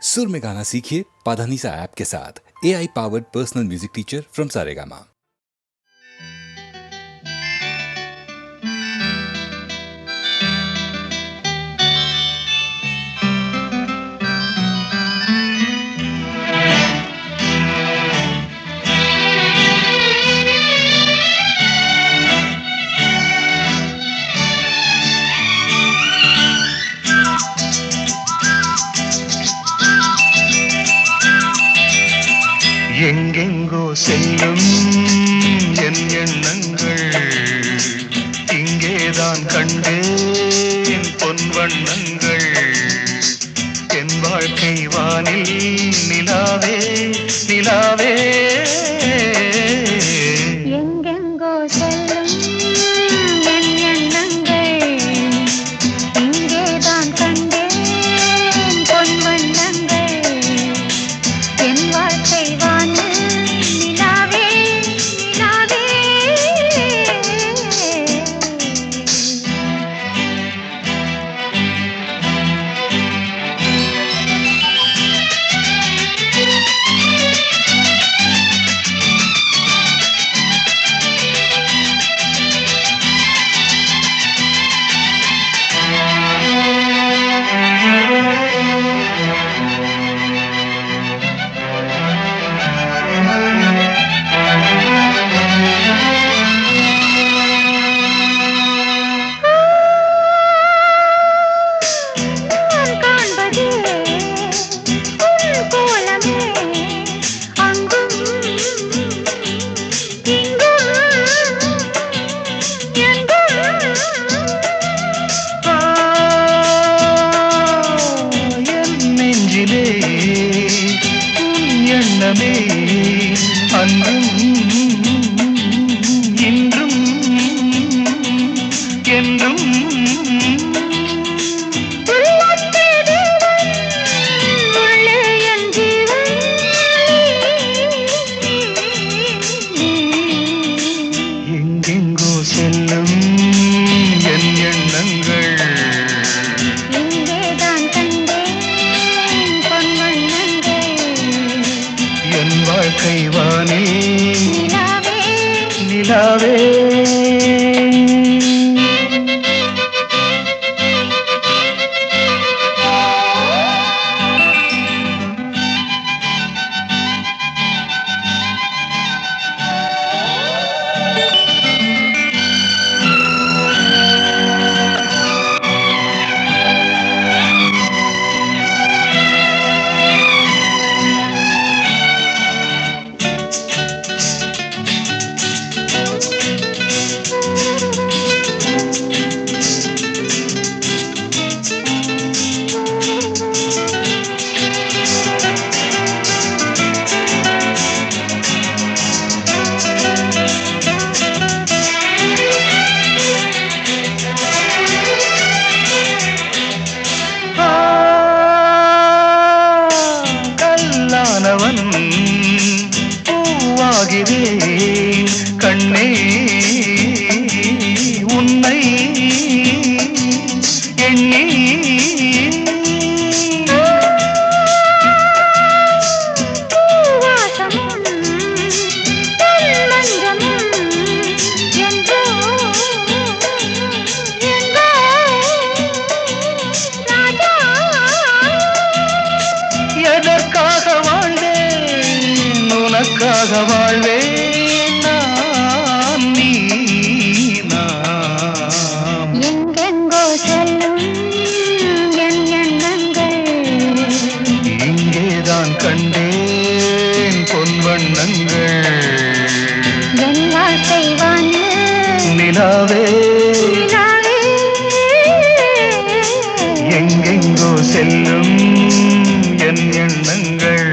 सुर में गाना सीखिए पाधानीसा ऐप के साथ। AI powered personal music teacher from Saregama. எங்கெங்கோ செல்லும் என் எண்ணங்கள் இங்கேதான் கண்டேன் பொன் வண்ணங்கள். என் வாழ்க்கை வானில் நிலாவே நிலாவே. எங்கெங்கோ செல்லும் என் எண்ணங்கள் இங்கேதான் கண்டேன் பொன் வண்ணங்கள். என் வாழ்க்கை அன்றும் இன்றும் என்றும் எங்கெங்கோ செல்லும் என் எண்ணங்கள் வாழ்க்கை வானே நிலாவே. பூவாகிறேன் கண்ணே உன்னை எண்ணி. எதற்காக வாழ்ந்தேன் உனக்காக வாழ்வேன் நான் நீ நாம். எங்கெங்கோ செல்லும் என் எண்ணங்கள் இங்கேதான் கண்டேன் பொன் வண்ணங்கள். என் வாழ்க்கை நிலாவே நிலாவே. எங்கெங்கோ செல்லும் என் எண்ணங்கள்.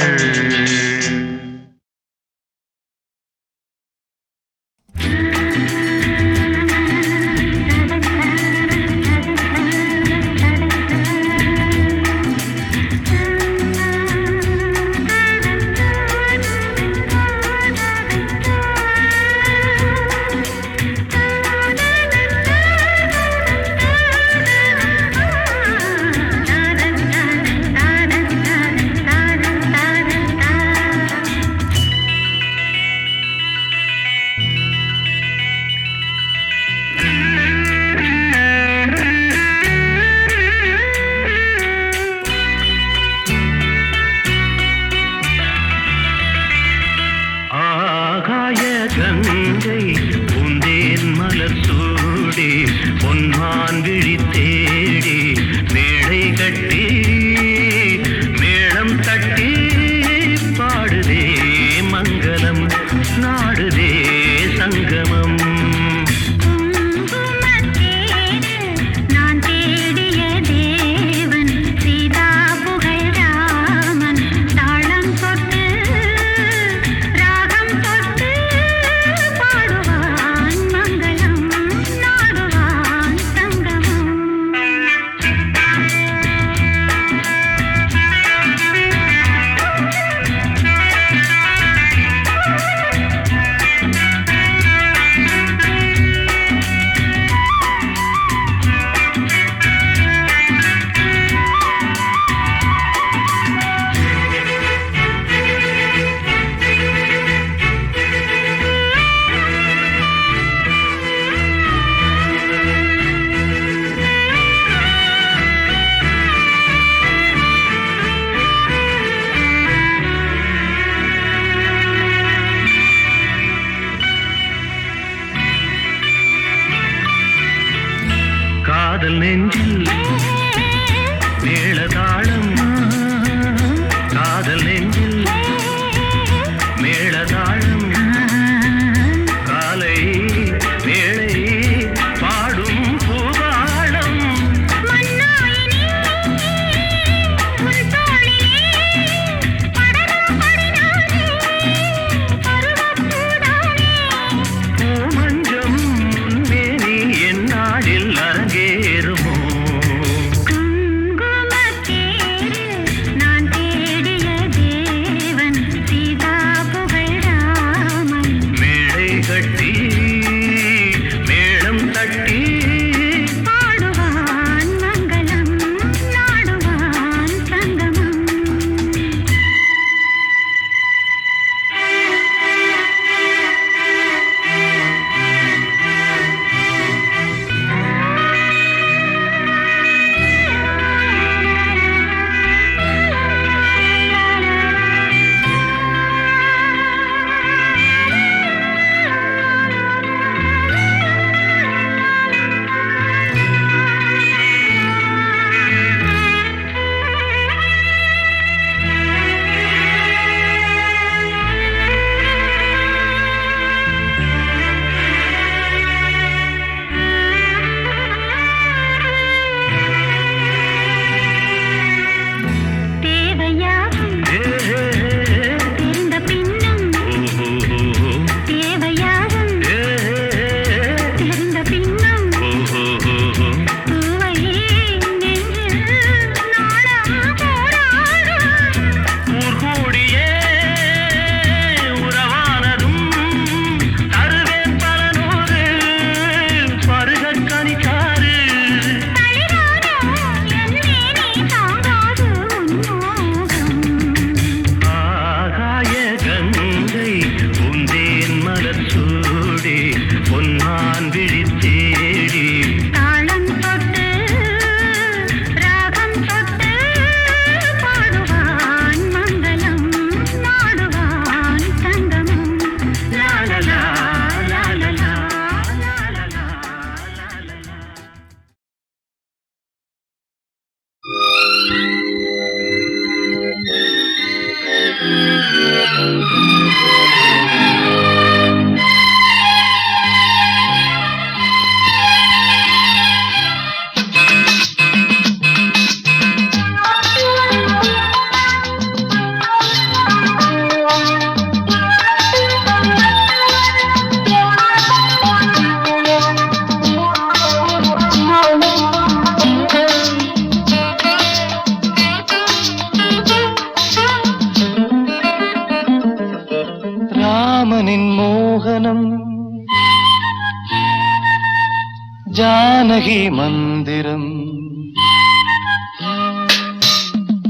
ஜானகி மந்திரம்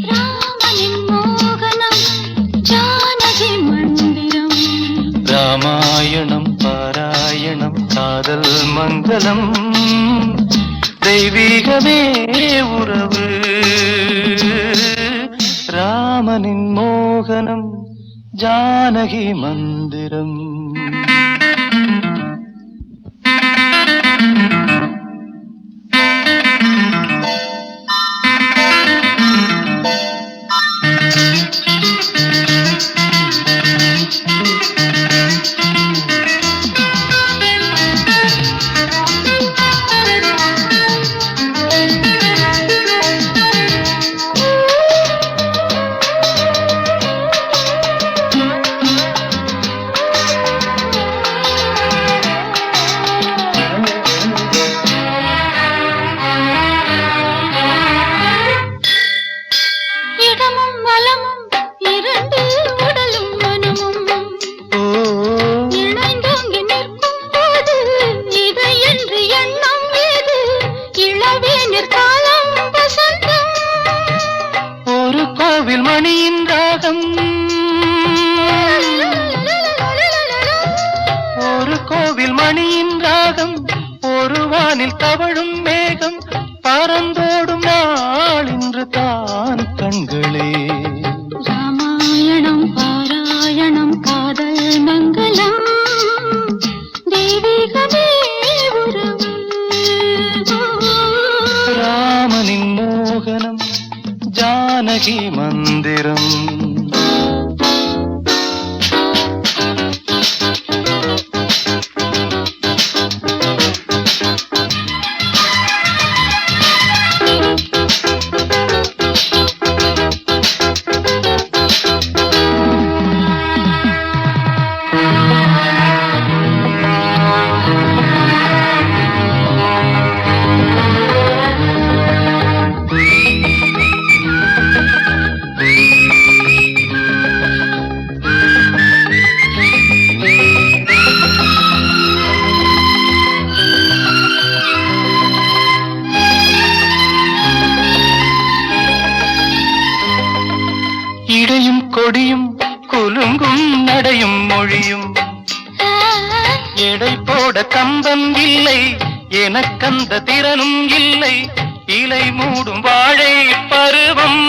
ராமனின் மோகனம் ஜானகி மந்திரம் ராமாயணம் பாராயணம் காதல் மங்களம் தெய்வீகமே உறவு ராமனின் மோகனம் ஜானகி மந்திரம் தவழும் மேகம் பறந்தோடும் நாள் இன்று தான் கண்களே ராமாயணம் பாராயணம் காதல் மங்களம் தெய்வீகமே உறவு ராமனின் மோகனம் ஜானகி மந்திரம் இடையும் கொடியும் குலுங்கும் நடையும் மொழியும் எடை போட கம்பம் இல்லை எனக்கந்த திறனும் இல்லை இலை மூடும் வாழை பருவம்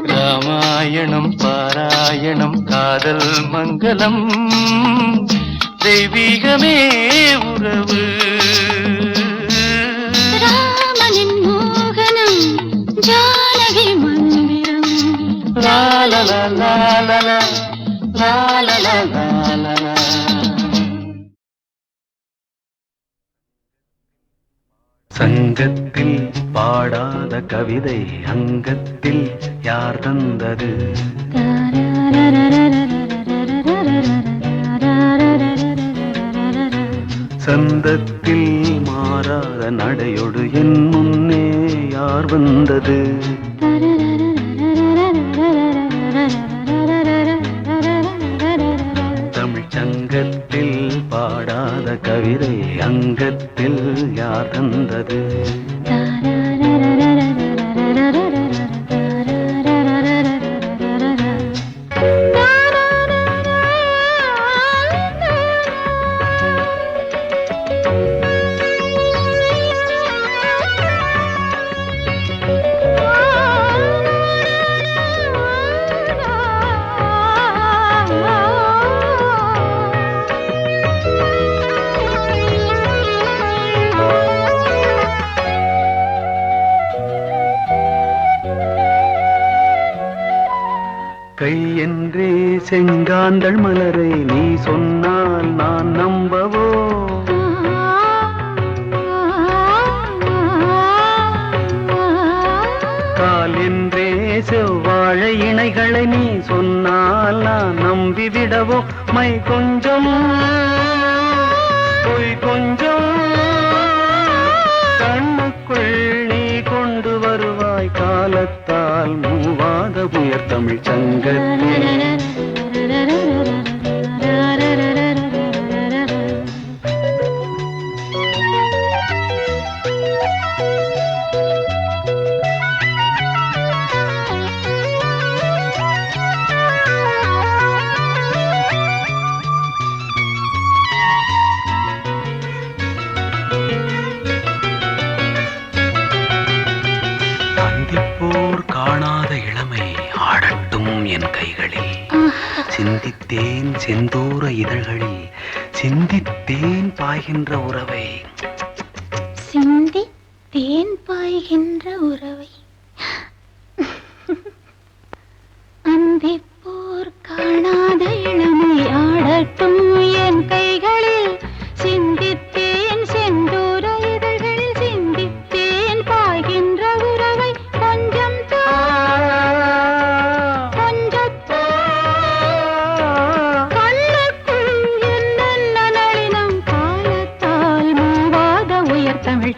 ராமாயணம் பாராயணம் காதல் மங்களம் தெய்வீகமே உறவு ராமனின் மோகனம் ஜானகி மந்திரம் லாலலா சங்கத்தில் பாடாத கவிதை அங்கத்தில் யார் தந்தது சந்தத்தில் மாறாத நடையொடு என் முன்னே யார் வந்தது தமிழ் சங்கத்தில் பாடாத கவிதை அங்கத்தில் யார் தந்தது கை என்றே செங்காந்தள் மலரை நீ சொன்னால் நான் நம்பவோ கால் என்றே செவ்வாழை இணைகளை நீ சொன்னால் நான் நம்பிவிடவோ மை கொஞ்சம் பொய் கொஞ்சம் கண்ணுக்குள் நீ கொண்டு வருவாய் காலத்தால் மூவாத உயர் தமிழ் சங்கத்தில் காணாத இளமை ஆடட்டும் என் கைகளில் சிந்தித்தேன் செந்தூர இதழ்களில் சிந்தித்தேன் பாய்கின்ற உறவை சிந்தித்தேன் பாய்கின்ற உறவை அந்திப்போர் காணாத இளமை ஆடட்டும் என் கைகளில் சிந்தித்தேன் செந்தூர இதழ்களில் சிந்தித்தேன் பாய்கின்ற உறவை கொஞ்சம் கண்ணுக்குள் என்னென்ன நளினம் காலத்தால் மூவாத உயர் தமிழ்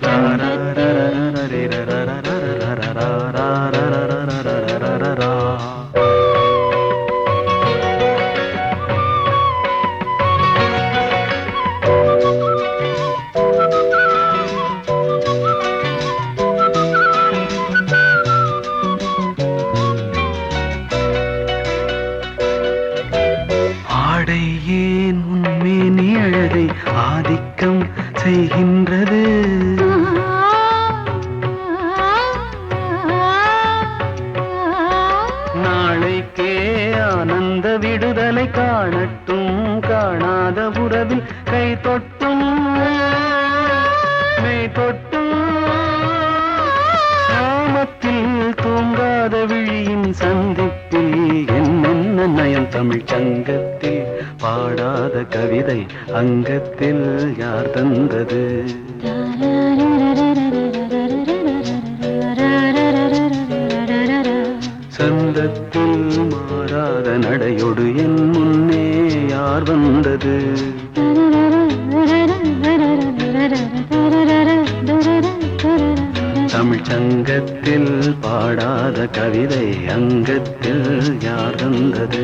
ஆடை ஏன் உன்மேனி அழகை ஆதிக்கம் செய்கின்றது நாளைக்கே ஆனந்த விடுதலை காணட்டும் காணாத உறவில் கை தொட்டும் மெய் தொட்டும் சாமத்தில் தூங்காத விழியின் சந்திப்பில் என்னென்ன நயம் தமிழ் சங்கத்தில் பாடாத கவிதை அங்கத்தில் யார் தந்தது சந்தத்தில் மாறாத நடையொடு என் முன்னே யார் வந்தது தமிழ் சங்கத்தில் பாடாத கவிதை அங்கத்தில் யார் தந்தது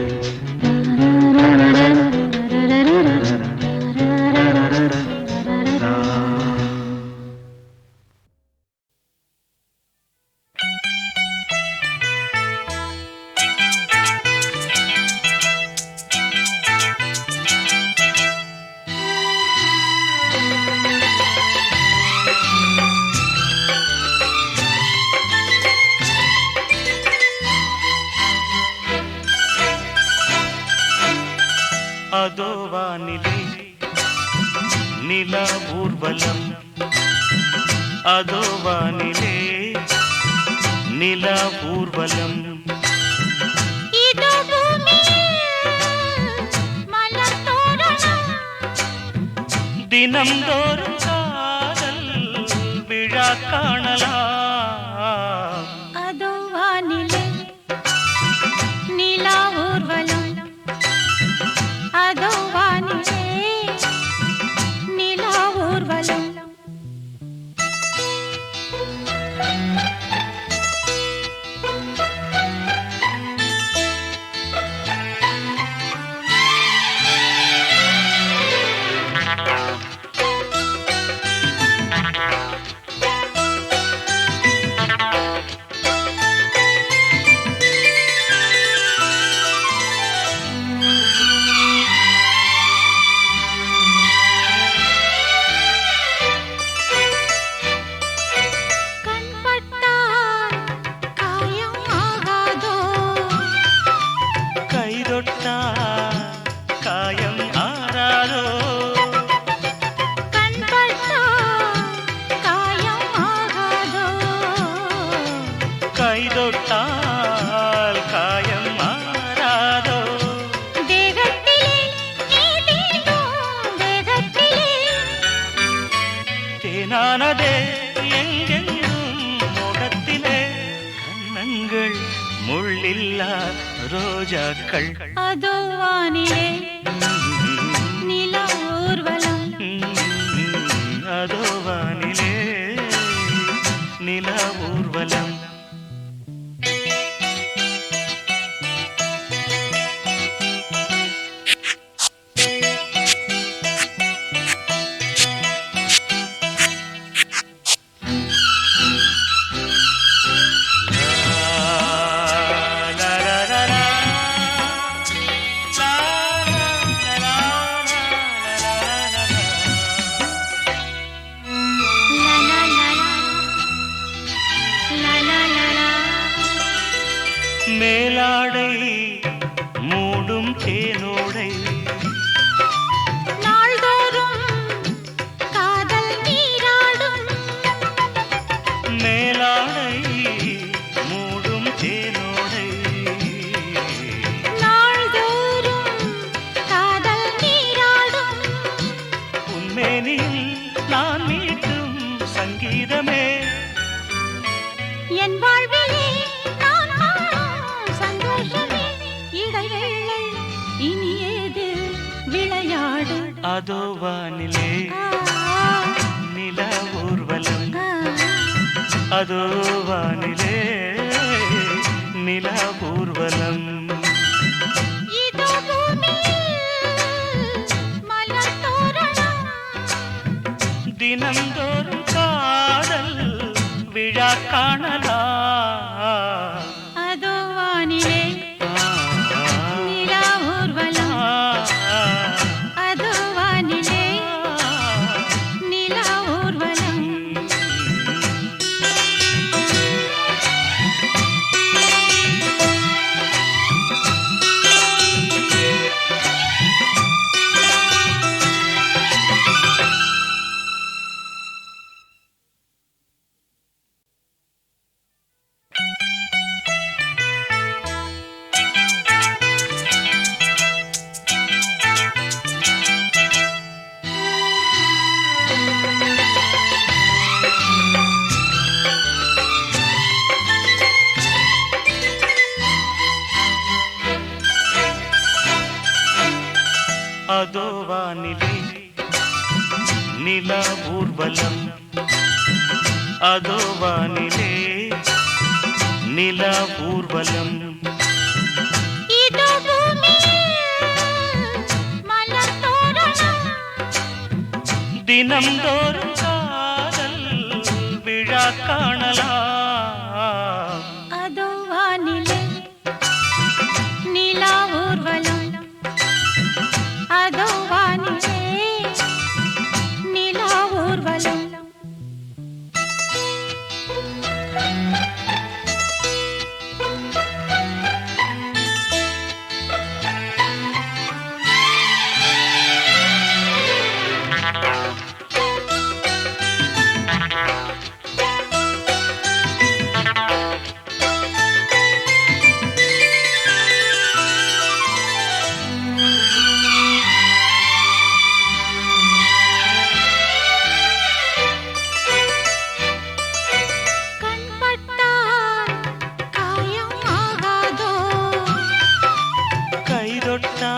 அதோ வானிலே நிலா ஊர்வலம் அதோ வானிலே நிலா ஊர்வலம் இதோ பூமியில் மலர் தோரணம் தினம்தோறும் காதல் விழா காணலாம் அதோ வானிலே நிலா ஊர்வலம் அதோ வானிலே நிலா ஊர்வலம் கைதொட்டால் காயம் மாறாதோ தேகத்திலே நீ தீண்டும் தேகத்திலே தேனானதே எங்கெங்கும் முகத்திலே கண்ணங்கள் முள்ளில்லா ரோஜாக்கள் அதோ வானிலே நிலா ஊர்வலம் அதோ வானிலே நில ஊர்வலம். மேலாடை மூடும் தேனோடை நாள்தோறும் காதல் நீராடும். மேலாடை மூடும் தேனோடை நாள்தோறும் காதல் நீராடும். உன்மேனில் நான் மீட்டும் சங்கீதமே என் வாழ்விலே நான் காணும் சந்தோஷமே. இடைவேளை இனியேது விளையாடு. அதோ வானிலே நில ஊர்வலம். அதோ வானிலே நில ஊர்வலம். இதோ பூமியில் மலர் தோரணம். தினந்தோறும் காதல் விழா காணலாம். அதோ வானிலே நிலா ஊர்வலம். அதோ வானிலே நிலா ஊர்வலம். அதோ வானிலே நில ஊர்வலம். அதோ வானிலே நில ஊர்வலம். இதோ பூமியில் மலர் தோரணம். தினந்தோறும் காதல் விழா காணலாம். அதோ வானிலே நிலா ஊர்வலம். அதோ வானிலே நிலா ஊர்வலம். கண்பட்டால் காயம் ஆகாதோ. கை தொட்டா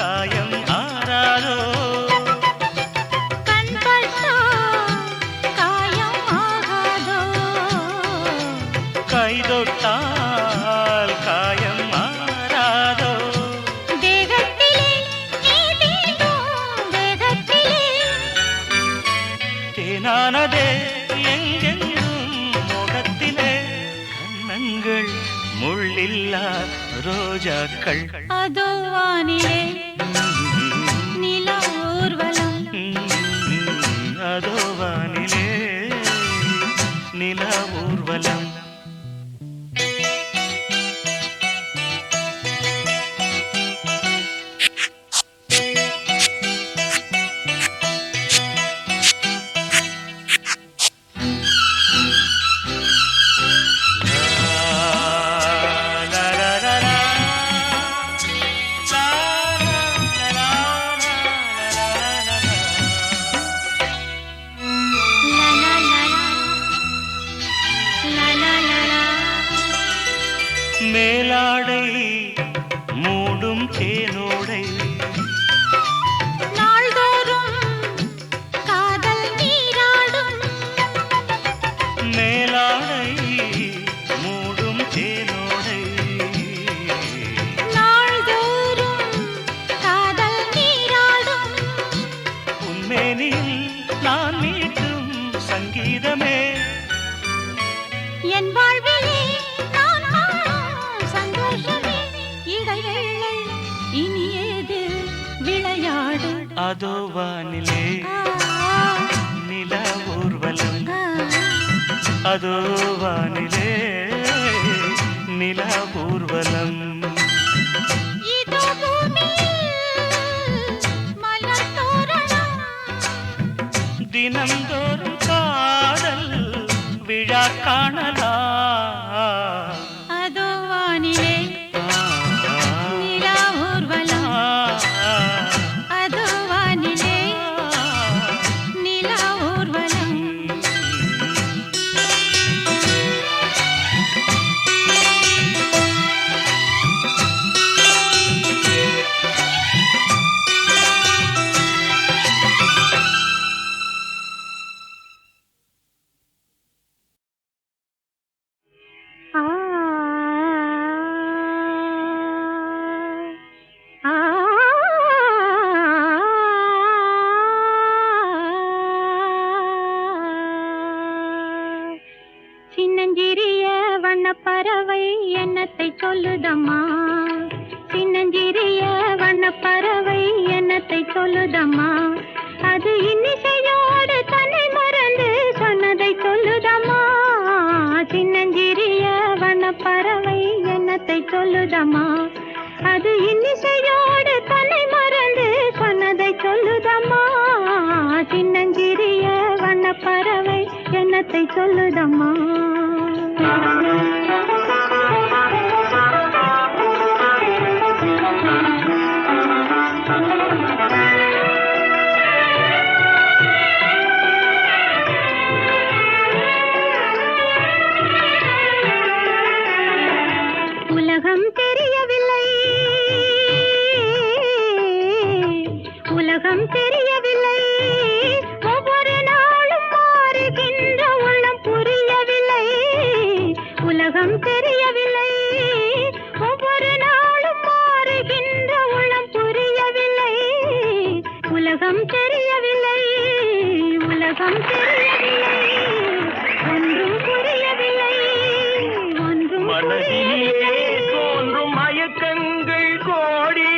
காயம் ஆறாதோ. கண்பட்டால் காயம் ஆகாதோ. கை தொட்டால் காயம் ஆறாதோ. தேகத்திலே நீ தீண்டும் தேகத்திலே. தேனானதே எங்கெங்கும் முகத்திலே கண்ணங்கள் முள்ளில்லா ரோஜாக்கள். அதோ வானிலே நிலா ஊர்வலம். அதோ வானிலே நில ஊர்வலம். மேலாடை மூடும் தேனோடை நாள்தோறும் காதல் அதோ வானிலே நிலா ஊர்வலம். இதோ பூமியில் மலர் தோரணம். தினந்தோறும் காதல் விழா காணலா. அதோ வானிலே நிலா ஊர்வலம். அதோ வானிலே நிலா ஊர்வலம். ஆ ஆ சின்னஞ்சிறிய வண்ணப்பறவை என்னத்தை சொல்லுதம்மா. சின்னஞ்சிறிய வண்ணப்பறவை என்னத்தை சொல்லுதம்மா. அது இன்னிசையோடு தன்னை மறந்து சொன்னதை சொல்லுதம்மா. சின்னஞ்சிறிய வண்ணப்பறவை என்னத்தை சொல்லுதம்மா. அது இன்னிசையோடு தன்னை மறந்து சொன்னதை சொல்லுதம்மா. சின்னஞ்சிறிய வண்ணப்பறவை என்னத்தை சொல்லுதம்மா. உலகம் தெரியவில்லை, உலகம் தெரியவில்லை, ஒவ்வொரு நாளும் மாறுகின்ற உள்ளம் புரியவில்லை. உலகம் தெரியவில்லை, ஒவ்வொரு நாளும் மாறுகின்ற உள்ளம் புரியவில்லை. உலகம் தெரியவில்லை, உலகம் தெரியவில்லை, ஒன்றும் புரியவில்லை, ஒன்றும் மனதிலே தோன்றும் மயக்கங்கள் கோடி.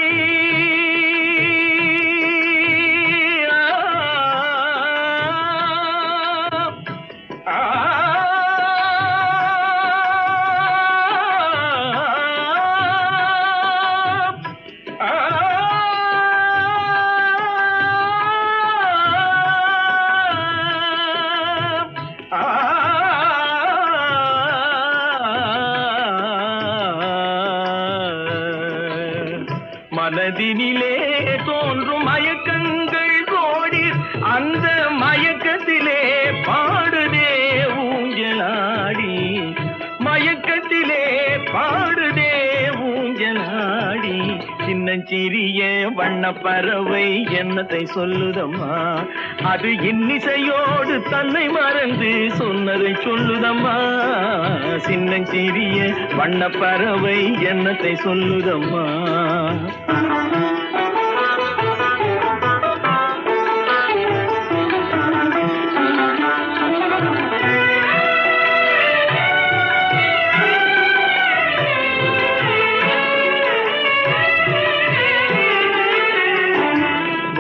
மனதினிலே தோன்றும் மயக்கங்கள் கோடி. அந்த மயக்கத்திலே பாடுதே ஊஞ்சலாடி. மயக்கத்திலே பாடுதே ஊஞ்சலாடி. சின்னஞ்சிறிய வண்ணப்பறவை என்னத்தை சொல்லுதம்மா. அது இன்னிசையோடு தன்னை மறந்து சொன்னதை சொல்லுதம்மா. சின்னஞ்சிறிய வண்ணப்பறவை என்னத்தை சொல்லுதம்மா.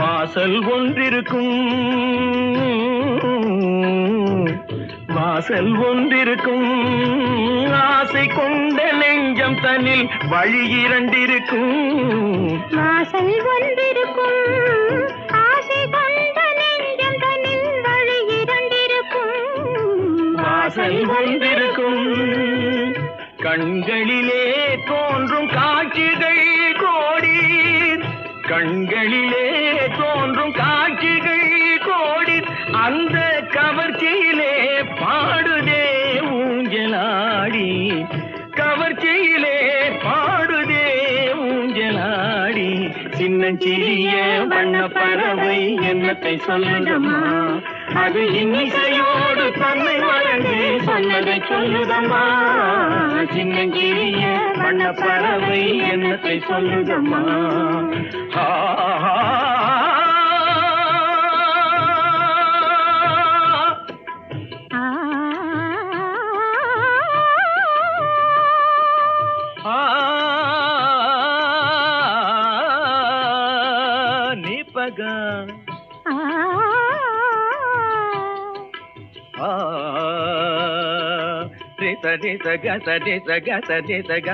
வாசல் ஒன்றிருக்கும், வாசல் ஒன்றிருக்கும், ஆசை கொண்ட நெஞ்சம் தன்னில் வழி இரண்டிருக்கும். வாசல் ஒன்றிருக்கும், ஆசை கொண்ட நெஞ்சம் தன்னில் வழி இரண்டிருக்கும். வாசல் ஒன்றிருக்கும், கண்களிலே தோன்றும் காட்சிகள் கோடி. கண்களிலே தோன்றும் காட்சிகள் கோடி. அந்த கவர்ச்சியிலே பாடுதே ஊஞ்சலாடி. கவர்ச்சியிலே பாடுதே ஊஞ்சலாடி. சின்னஞ்சிறிய வண்ணப்பறவை என்னத்தை சொல்லுதம்மா. அது இன்னிசையோடு தன்னை மறந்து சொன்னதை சொல்லுதம்மா. சின்னஞ்சிறிய வண்ணப்பறவை என்னத்தை சொல்லுதம்மா. ஆ நிபகா ஆ சரி சக சரி சக சரி சக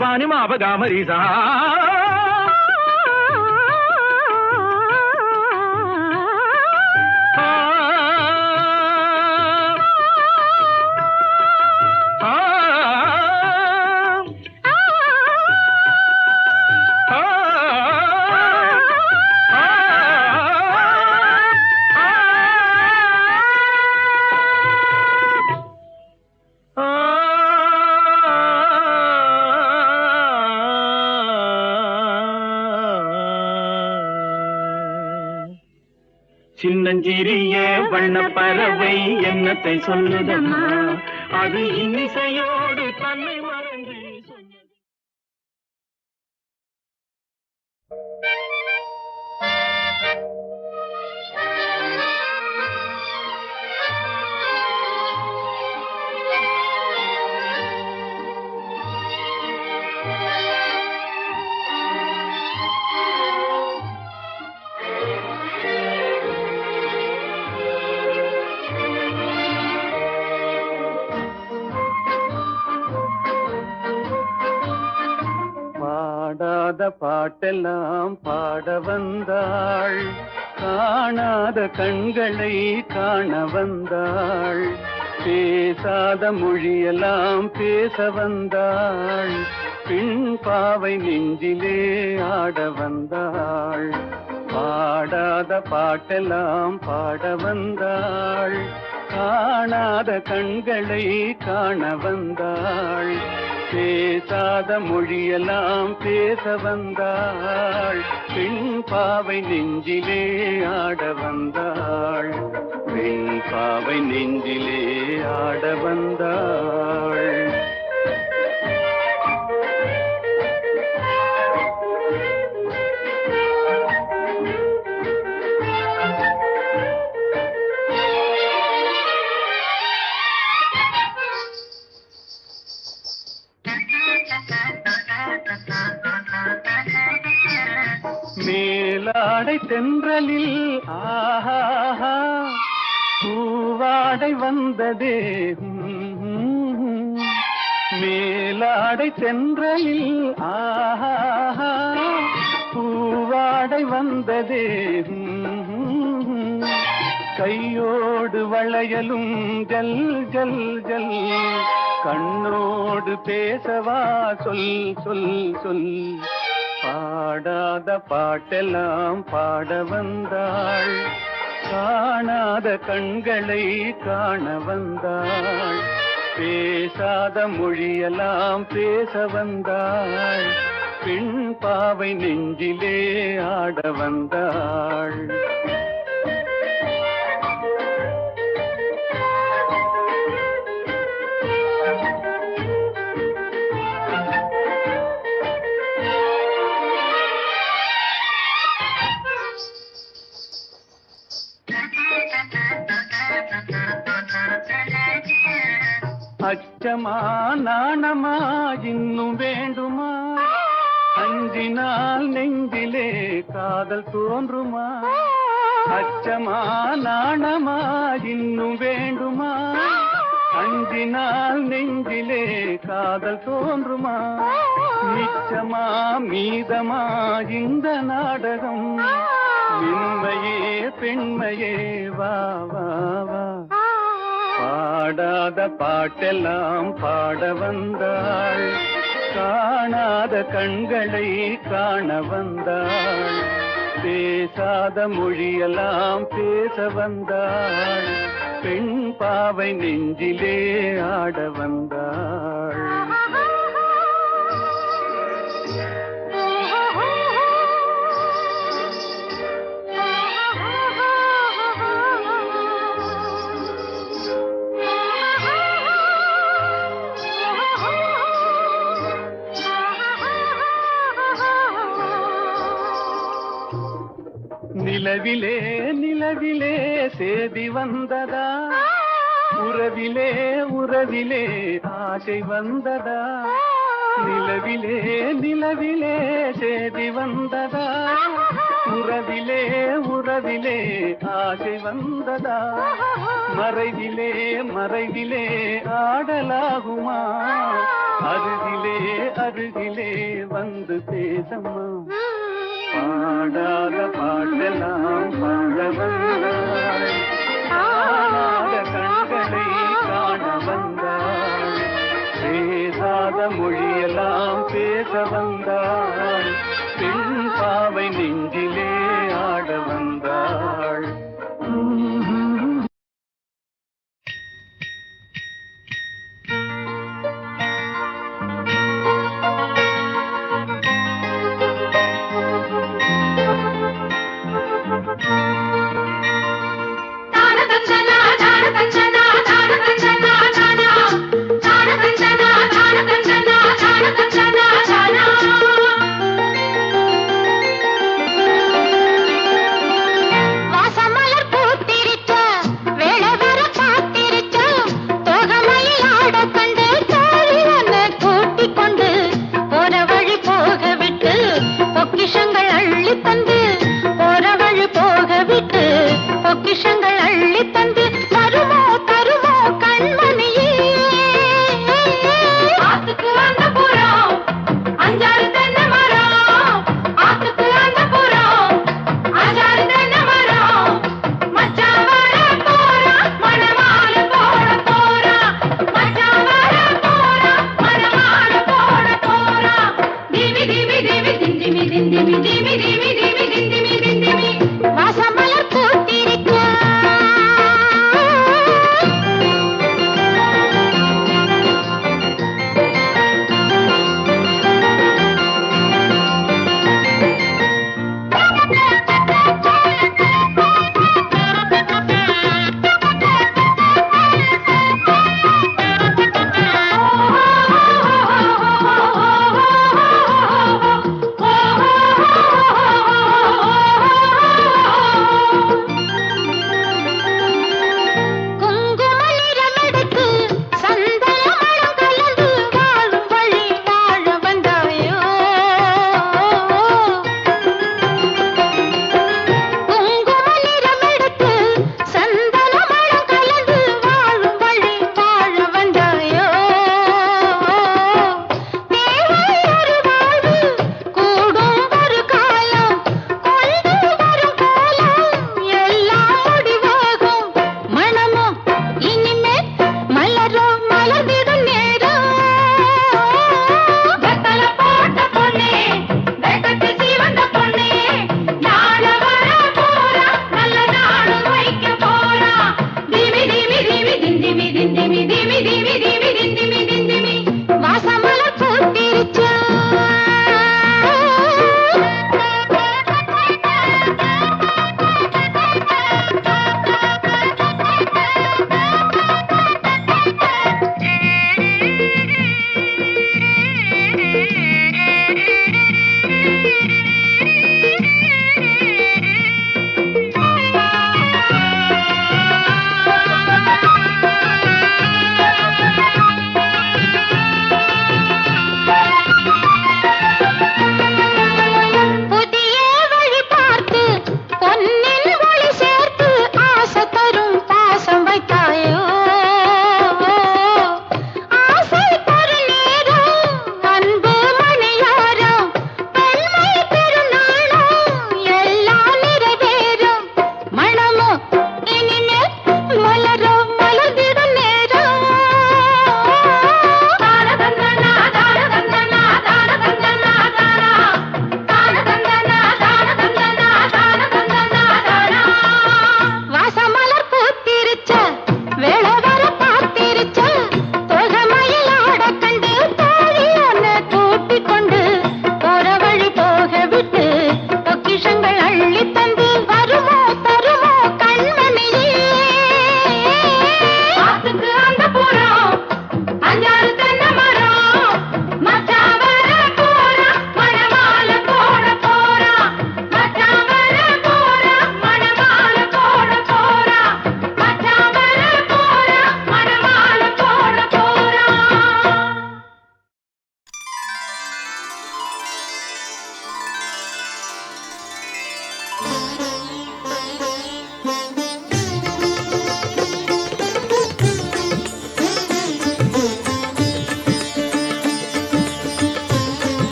பானி மாபகாம ரீசா சின்னஞ்சிறிய வண்ண பறவை என்னத்தை சொல்லுதம்மா அது இன்னிசையோடு தன்னை மறந்து சொன்னது. பாடாத பாட்டெல்லாம் பாட வந்தாள், காணாத கண்களை காண வந்தாள், பேசாத மொழியெல்லாம் பேச வந்தாள், பின் பாவை நெஞ்சிலே ஆட வந்தாள். பாடாத பாட்டெல்லாம் பாட வந்தாள், காணாத கண்களை காண வந்தாள், பேசாத மொழியெல்லாம் பேச வந்தாள், பெண் பாவை நெஞ்சிலே ஆட வந்தாள், பெண் பாவை நெஞ்சிலே ஆட வந்தாள். மேலாடை தென்றலில் ஆஹா பூவாடை வந்ததே, மேலாடை தென்றலில் ஆஹா பூவாடை வந்ததே, கையோடு வளையலும் ஜல் ஜல் ஜல், கண்ணோடு பேசவா சொல் சொல் சொல். பாடாத பாட்டெல்லாம் பாட வந்தாள், காணாத கண்களை காண வந்தாள், பேசாத மொழியெல்லாம் பேச வந்தாள், பெண் பாவை நெஞ்சிலே ஆட வந்தாள். அச்சமா நாணமா இன்னும் வேண்டுமா, அஞ்சினால் நெஞ்சிலே காதல் தோன்றுமா, அச்சமா நாணமா இன்னும் வேண்டுமா, அஞ்சினால் நெஞ்சிலே காதல் தோன்றுமா, நிச்சமா மீதமா இந்த நாடகம், மென்மையே பெண்மையே வா வா வா. பாடாத பாட்டெல்லாம் பாட வந்தாள், காணாத கண்களை காண வந்தாள், பேசாத மொழியெல்லாம் பேச வந்தாள், பெண் பாவை நெஞ்சிலே ஆட வந்தாள். நிலவிலே நிலவிலே சேதி வந்ததா, உறவிலே உறவிலே ஆசை வந்ததா. நிலவிலே நிலவிலே சேதி வந்ததா, உறவிலே உறவிலே ஆசை வந்ததா. மறைவிலே மறைவிலே ஆடலாகுமா, அருகிலே அருகிலே வந்து பேசம்மா. பாடாத பாட்டெல்லாம் பாட வந்தாள், காணாத கண்களை காண வந்தாள். பேசாத மொழியெல்லாம் பேச வந்தாள், பெண் பாவை நெஞ்சிலே ஆட வந்தாள்.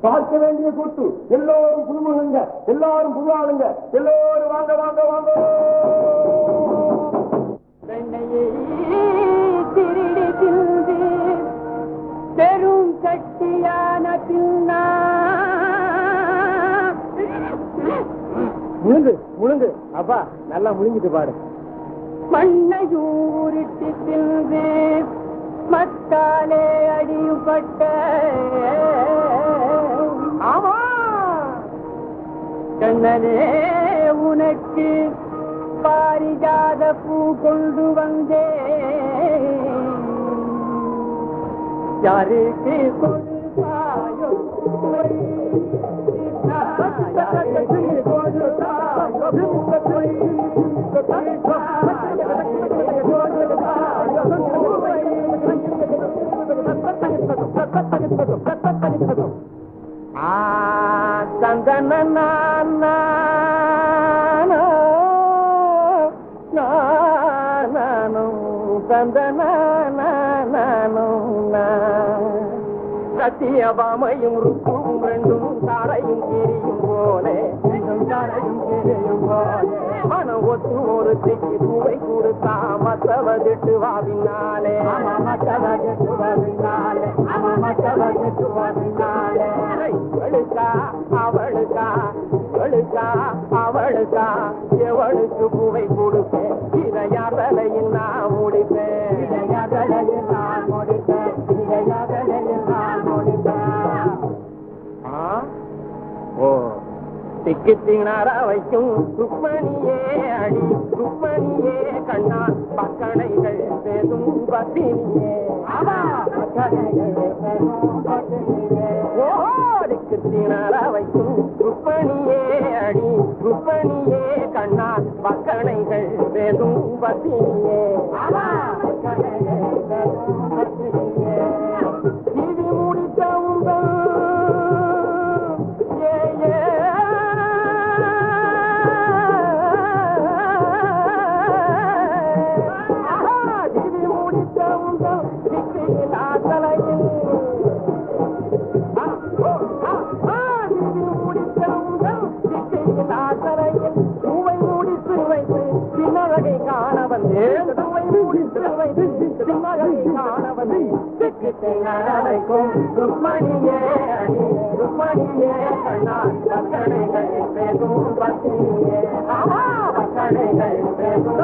பார்க்க வேண்டிய கூட்டு. எல்லோரும் புதுமுகங்க, எல்லாரும் புது ஆளுங்க, எல்லோரும் வாங்க வாங்க வாங்க. திருடி தின்று பெரும் கட்டியான பின்னா முழுங்கு அப்பா, நல்லா முழுங்கிட்டு பாடு. மண்ணையூரிட்டு தின்று மத்தாலே அடியுப்பட்ட ஆமா கண்ணனே உனக்கு பாரிஜாத பூ கொண்டு வந்தே யாருக்கு கொடுத்தாயோ சத்தியபாமையும் ருக்கும் ரெண்டும் தாரையும் கீரியும் போலே தாரையும் கீரியும் போலே மனம் ஒத்து ஒரு திக்கு பூவை கொடுத்தா மற்றவதிட்டு வாவினாலே மற்றவதிட்டு வாவினாலே மற்றவதிட்டு வாவினாலே அவளுக்கா அவளுக்கா அவளுக்கா அவளுக்கா எவளுக்கு பூவை கொடுப்பேன் இதையார் தலையில் நான் முடிப்பேன் இதையார் தலையில் நான் முடிப்பேன் இதையார் தலையில் நான் முடிப்பேன். ஓ திக்கித்தினாரா வைக்கும் ருக்மணியே அடி ருக்மணியே கண்ணா பக்கணைகள் பேசும் பத்தினியே திக்கித்தினாரா வைக்கும் ருக்மணியே அடி ருக்மணியே கண்ணா பக்கணைகள் பேசும் பத்தினியே இது முடித்த உங்கள் ருக்மணியே அடி ருக்மணியே கண்ணா பக்கணைகள் பேசும் பத்தினியே பக்கணைகள் பேசும்